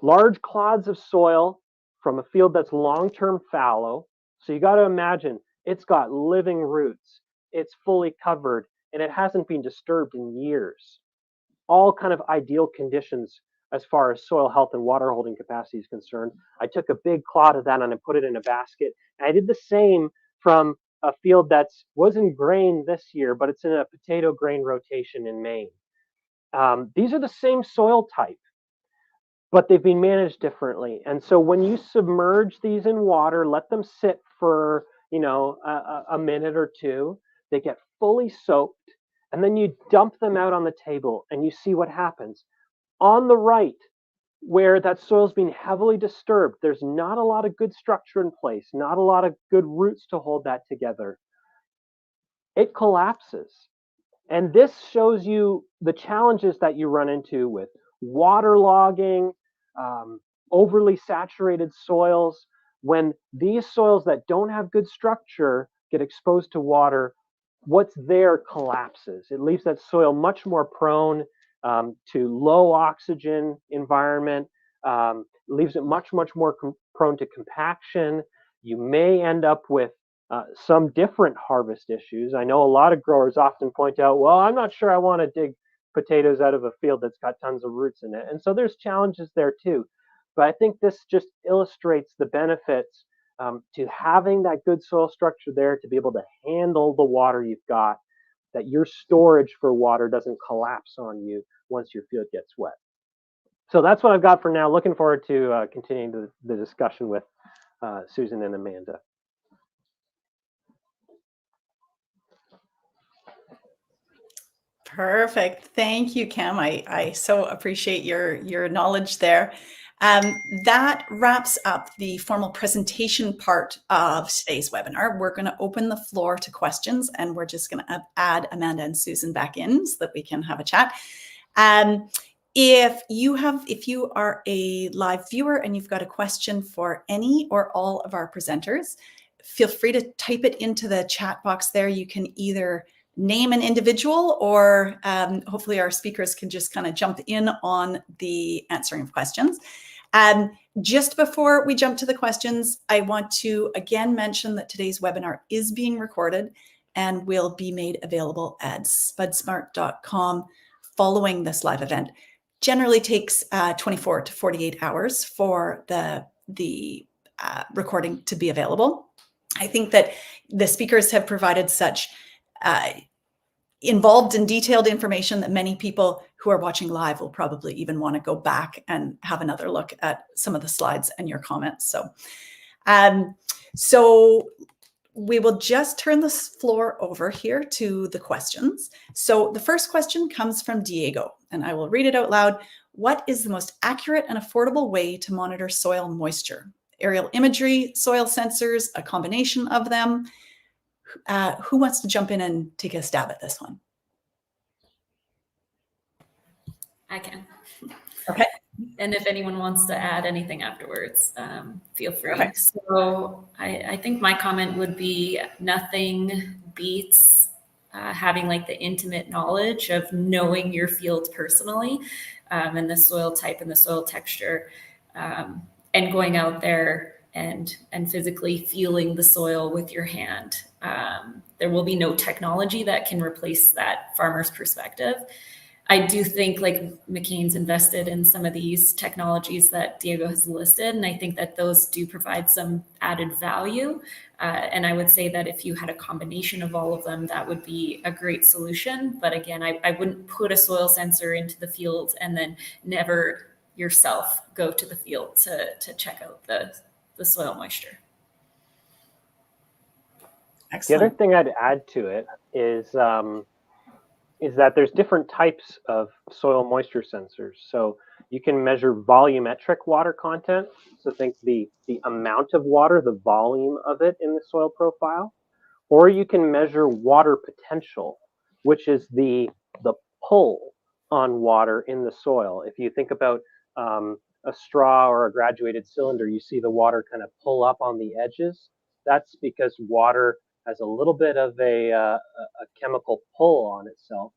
large clods of soil from a field that's long-term fallow. So you got to imagine it's got living roots, it's fully covered, and it hasn't been disturbed in years. All kind of ideal conditions as far as soil health and water holding capacity is concerned. I took a big clod of that and I put it in a basket. And I did the same from a field that was in grain this year, but it's in a potato grain rotation in Maine. These are the same soil type, but they've been managed differently. And so when you submerge these in water, let them sit for a minute or two, they get fully soaked, and then you dump them out on the table and you see what happens. On the right, where that soil's been heavily disturbed, there's not a lot of good structure in place, not a lot of good roots to hold that together. It collapses. And this shows you the challenges that you run into with waterlogging, overly saturated soils. When these soils that don't have good structure get exposed to water, what's there collapses. It leaves that soil much more prone to low oxygen environment, leaves it much more prone to compaction. You may end up with some different harvest issues. I know a lot of growers often point out, well, I'm not sure I want to dig potatoes out of a field that's got tons of roots in it. And so there's challenges there too. But I think this just illustrates the benefits to having that good soil structure there to be able to handle the water you've got, that your storage for water doesn't collapse on you once your field gets wet. So that's what I've got for now. Looking forward to continuing the discussion with Susan and Amanda. Perfect. Thank you, Cam. I so appreciate your knowledge there. That wraps up the formal presentation part of today's webinar. We're going to open the floor to questions, and we're just going to add Amanda and Susan back in so that we can have a chat. If you are a live viewer and you've got a question for any or all of our presenters, feel free to type it into the chat box there. You can either name an individual, or hopefully our speakers can just kind of jump in on the answering of questions. Just before we jump to the questions, I want to again mention that today's webinar is being recorded and will be made available at spudsmart.com following this live event. Generally takes 24 to 48 hours for the recording to be available. I think that the speakers have provided such involved and detailed information that many people who are watching live will probably even want to go back and have another look at some of the slides and your comments. So we will just turn this floor over here to the questions. So the first question comes from Diego, and I will read it out loud. What is the most accurate and affordable way to monitor soil moisture? Aerial imagery, soil sensors, a combination of them? Who wants to jump in and take a stab at this one? I can. Okay. And if anyone wants to add anything afterwards, feel free. Perfect. So I think my comment would be nothing beats having like the intimate knowledge of knowing your field personally, and the soil type and the soil texture, and going out there and physically feeling the soil with your hand. There will be no technology that can replace that farmer's perspective. I do think like McCain's invested in some of these technologies that Diego has listed, and I think that those do provide some added value. And I would say that if you had a combination of all of them, that would be a great solution. But again, I wouldn't put a soil sensor into the field and then never yourself go to the field to check out the soil moisture. Excellent. The other thing I'd add to it is that there's different types of soil moisture sensors. So you can measure volumetric water content. So think the amount of water, the volume of it in the soil profile, or you can measure water potential, which is the pull on water in the soil. If you think about a straw or a graduated cylinder, you see the water kind of pull up on the edges. That's because water has a little bit of a chemical pull on itself.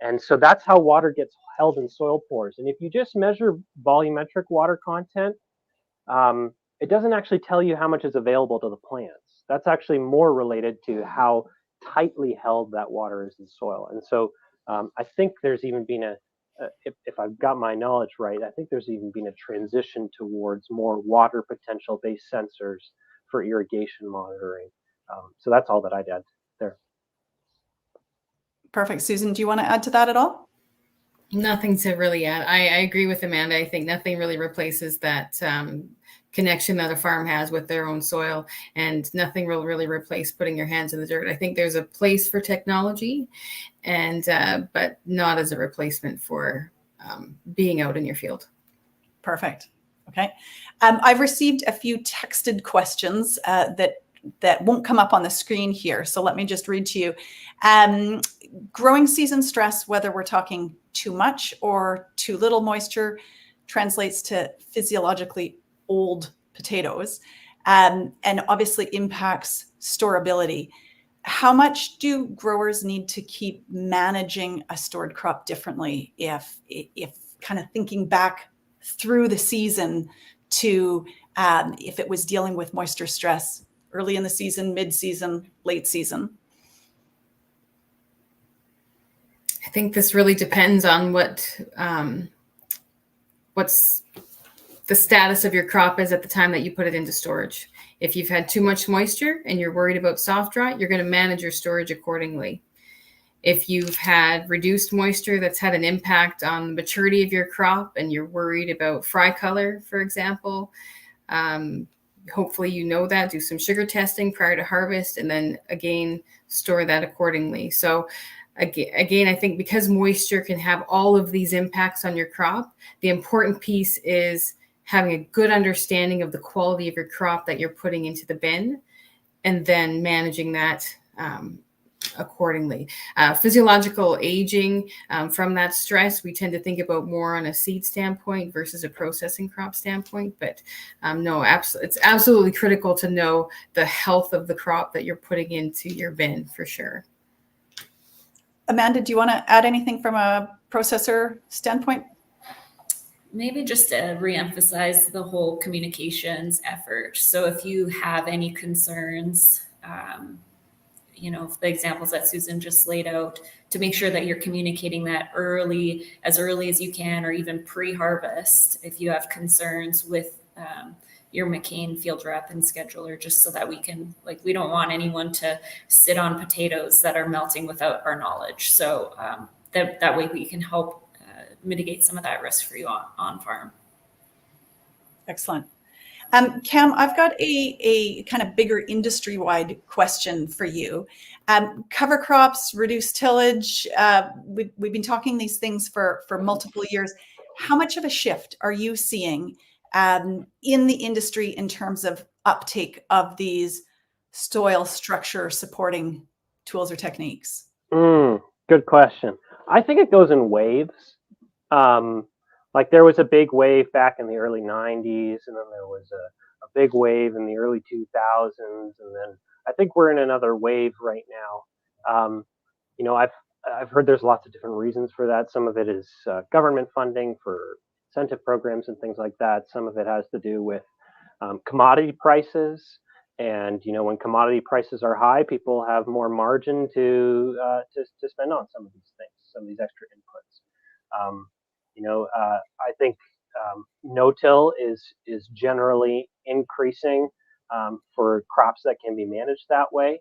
And so that's how water gets held in soil pores. And if you just measure volumetric water content, it doesn't actually tell you how much is available to the plants. That's actually more related to how tightly held that water is in soil. And so I think there's even been if I've got my knowledge right, I think there's even been a transition towards more water potential based sensors for irrigation monitoring. So that's all that I'd add there. Perfect. Susan, do you want to add to that at all? Nothing to really add. I agree with Amanda. I think nothing really replaces that connection that a farm has with their own soil, and nothing will really replace putting your hands in the dirt. I think there's a place for technology, and but not as a replacement for being out in your field. Perfect. Okay. I've received a few texted questions that won't come up on the screen here. So let me just read to you. Growing season stress, whether we're talking too much or too little moisture, translates to physiologically old potatoes, and obviously impacts storability. How much do growers need to keep managing a stored crop differently if kind of thinking back through the season to if it was dealing with moisture stress early in the season, mid-season, late season? I think this really depends on what's the status of your crop is at the time that you put it into storage. If you've had too much moisture and you're worried about soft rot, you're going to manage your storage accordingly. If you've had reduced moisture that's had an impact on the maturity of your crop and you're worried about fry color, for example, hopefully you know that, do some sugar testing prior to harvest, and then again, store that accordingly. So again, I think because moisture can have all of these impacts on your crop, the important piece is having a good understanding of the quality of your crop that you're putting into the bin, and then managing that accordingly. Physiological aging from that stress, we tend to think about more on a seed standpoint versus a processing crop standpoint. But no, it's absolutely critical to know the health of the crop that you're putting into your bin, for sure. Amanda, do you want to add anything from a processor standpoint? Maybe just to reemphasize the whole communications effort. So if you have any concerns, the examples that Susan just laid out, to make sure that you're communicating that as early as you can, or even pre-harvest, if you have concerns with your McCain field rep and scheduler, just so that we don't want anyone to sit on potatoes that are melting without our knowledge. So that way we can help mitigate some of that risk for you on farm. Excellent. Cam, I've got a kind of bigger industry-wide question for you. Cover crops, reduced tillage, we've been talking these things for multiple years. How much of a shift are you seeing in the industry in terms of uptake of these soil structure supporting tools or techniques? Good question. I think it goes in waves. Like there was a big wave back in the early 90s, and then there was a big wave in the early 2000s, and then I think we're in another wave right now. I've heard there's lots of different reasons for that. Some of it is government funding for incentive programs and things like that. Some of it has to do with commodity prices, and when commodity prices are high, people have more margin to spend on some of these things, some of these extra inputs. I think no-till is generally increasing for crops that can be managed that way.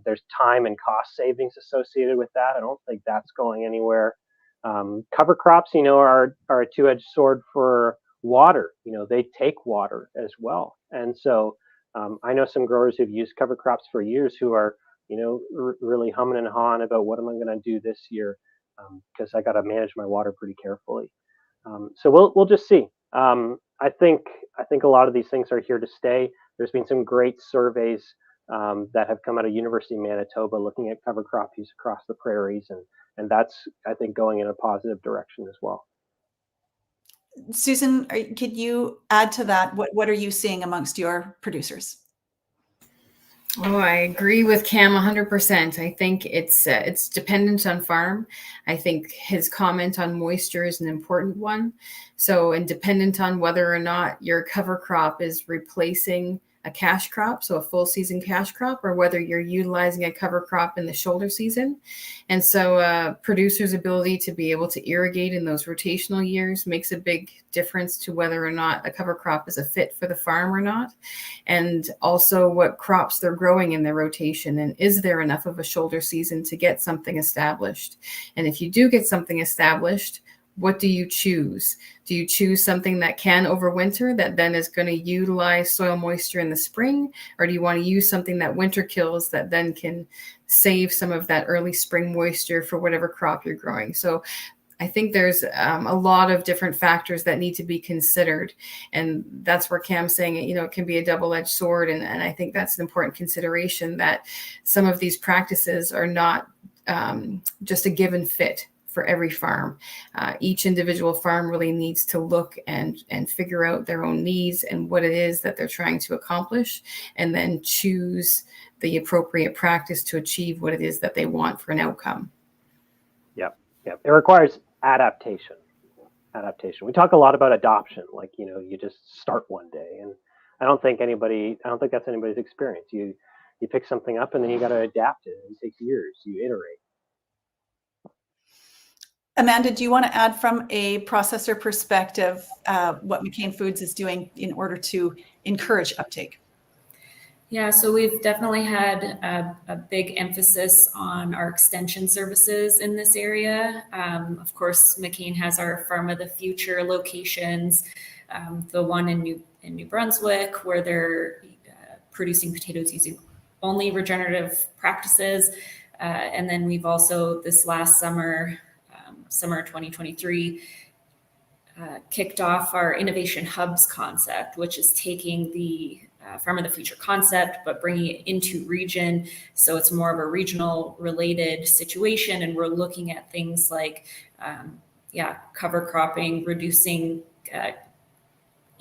There's time and cost savings associated with that. I don't think that's going anywhere. Cover crops, are a two-edged sword for water. They take water as well, and so I know some growers who've used cover crops for years who are, really humming and hawing about what am I going to do this year because I got to manage my water pretty carefully. So we'll just see. I think a lot of these things are here to stay. There's been some great surveys that have come out of University of Manitoba looking at cover crop use across the prairies, and that's, I think, going in a positive direction as well. Susan, could you add to that? What are you seeing amongst your producers? Oh, I agree with Cam 100%. I think it's dependent on farm. I think his comment on moisture is an important one. So, and dependent on whether or not your cover crop is replacing a cash crop, so a full season cash crop, or whether you're utilizing a cover crop in the shoulder season. And so producers' ability to be able to irrigate in those rotational years makes a big difference to whether or not a cover crop is a fit for the farm or not. And also what crops they're growing in their rotation, and is there enough of a shoulder season to get something established? And if you do get something established, what do you choose? Do you choose something that can overwinter that then is going to utilize soil moisture in the spring? Or do you want to use something that winter kills that then can save some of that early spring moisture for whatever crop you're growing? So I think there's a lot of different factors that need to be considered. And that's where Cam's saying, it can be a double-edged sword. And I think that's an important consideration, that some of these practices are not just a given fit for every farm. Each individual farm really needs to look and figure out their own needs and what it is that they're trying to accomplish, and then choose the appropriate practice to achieve what it is that they want for an outcome. Yep. It requires adaptation. We talk a lot about adoption, like, you just start one day, and I don't think that's anybody's experience. You pick something up and then you got to adapt it. It takes years. You iterate. Amanda, do you want to add from a processor perspective what McCain Foods is doing in order to encourage uptake? Yeah, so we've definitely had a big emphasis on our extension services in this area. Of course, McCain has our Farm of the Future locations, the one in New Brunswick, where they're producing potatoes using only regenerative practices. And then we've also, this last summer 2023, kicked off our Innovation Hubs concept, which is taking the Farm of the Future concept, but bringing it into region. So it's more of a regional related situation. And we're looking at things like, cover cropping, reducing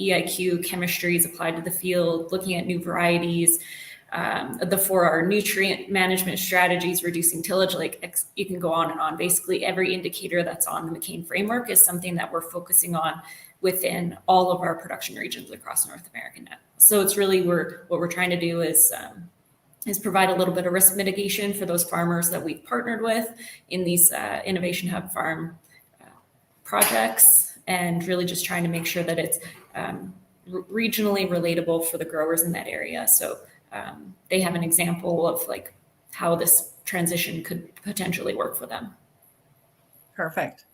EIQ chemistries applied to the field, looking at new varieties, for our nutrient management strategies, reducing tillage, you can go on and on. Basically, every indicator that's on the McCain framework is something that we're focusing on within all of our production regions across North America now. So it's really what we're trying to do is provide a little bit of risk mitigation for those farmers that we've partnered with in these Innovation Hub Farm projects, and really just trying to make sure that it's regionally relatable for the growers in that area. So they have an example of how this transition could potentially work for them. Perfect.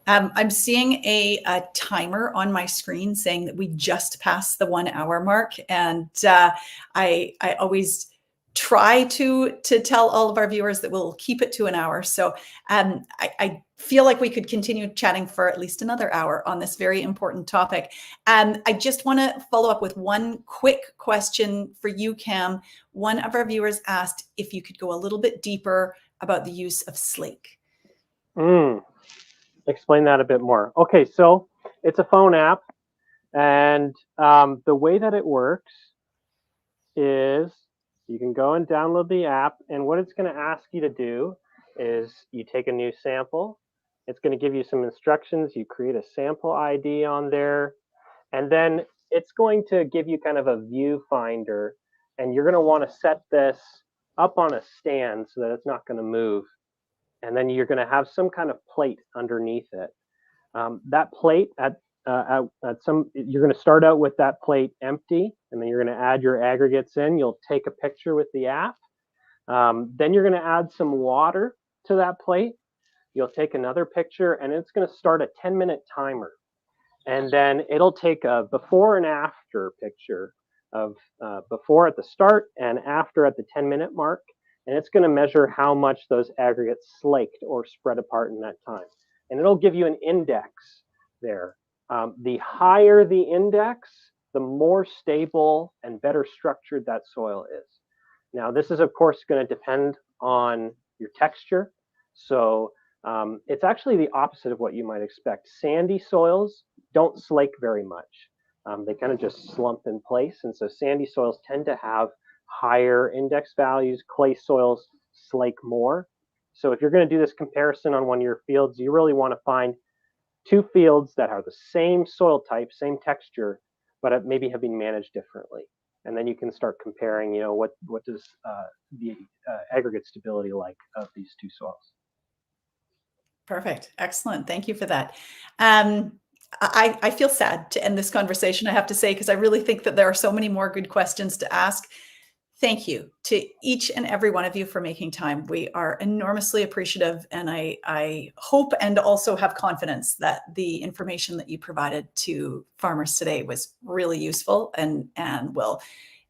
I'm seeing a timer on my screen saying that we just passed the 1 hour mark. And I always try to tell all of our viewers that we'll keep it to an hour. So I feel like we could continue chatting for at least another hour on this very important topic. I just want to follow up with one quick question for you, Cam. One of our viewers asked if you could go a little bit deeper about the use of Slake. Explain that a bit more. Okay, so it's a phone app, and the way that it works is you can go and download the app, and what it's going to ask you to do is you take a new sample. It's going to give you some instructions. You create a sample ID on there, and then it's going to give you kind of a viewfinder, and you're going to want to set this up on a stand so that it's not going to move. And then you're going to have some kind of plate underneath it. That plate you're going to start out with that plate empty, and then you're going to add your aggregates in. You'll take a picture with the app. Then you're going to add some water to that plate. You'll take another picture, and it's going to start a 10-minute timer. And then it'll take a before and after picture of before at the start and after at the 10-minute mark. And it's going to measure how much those aggregates slaked or spread apart in that time. And it'll give you an index there. The higher the index, the more stable and better structured that soil is. Now, this is, of course, going to depend on your texture. So it's actually the opposite of what you might expect. Sandy soils don't slake very much. They kind of just slump in place. And so sandy soils tend to have higher index values. Clay soils slake more. So if you're going to do this comparison on one of your fields, you really want to find two fields that are the same soil type, same texture, but maybe have been managed differently. And then you can start comparing, what does the aggregate stability like of these two soils. Perfect. Excellent. Thank you for that. I feel sad to end this conversation, I have to say, because I really think that there are so many more good questions to ask. Thank you to each and every one of you for making time. We are enormously appreciative, and I hope and also have confidence that the information that you provided to farmers today was really useful and will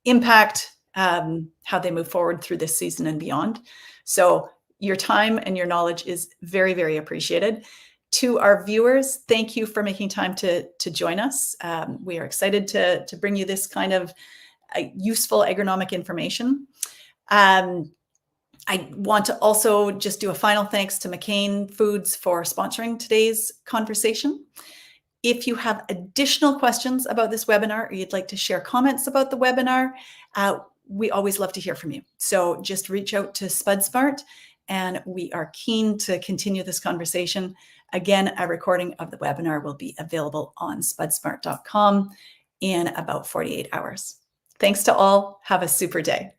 impact how they move forward through this season and beyond. So your time and your knowledge is very, very appreciated. To our viewers, thank you for making time to join us. We are excited to bring you this kind of useful agronomic information. I want to also just do a final thanks to McCain Foods for sponsoring today's conversation. If you have additional questions about this webinar, or you'd like to share comments about the webinar, we always love to hear from you. So just reach out to Spud Smart, and we are keen to continue this conversation. Again, a recording of the webinar will be available on spudsmart.com in about 48 hours. Thanks to all. Have a super day.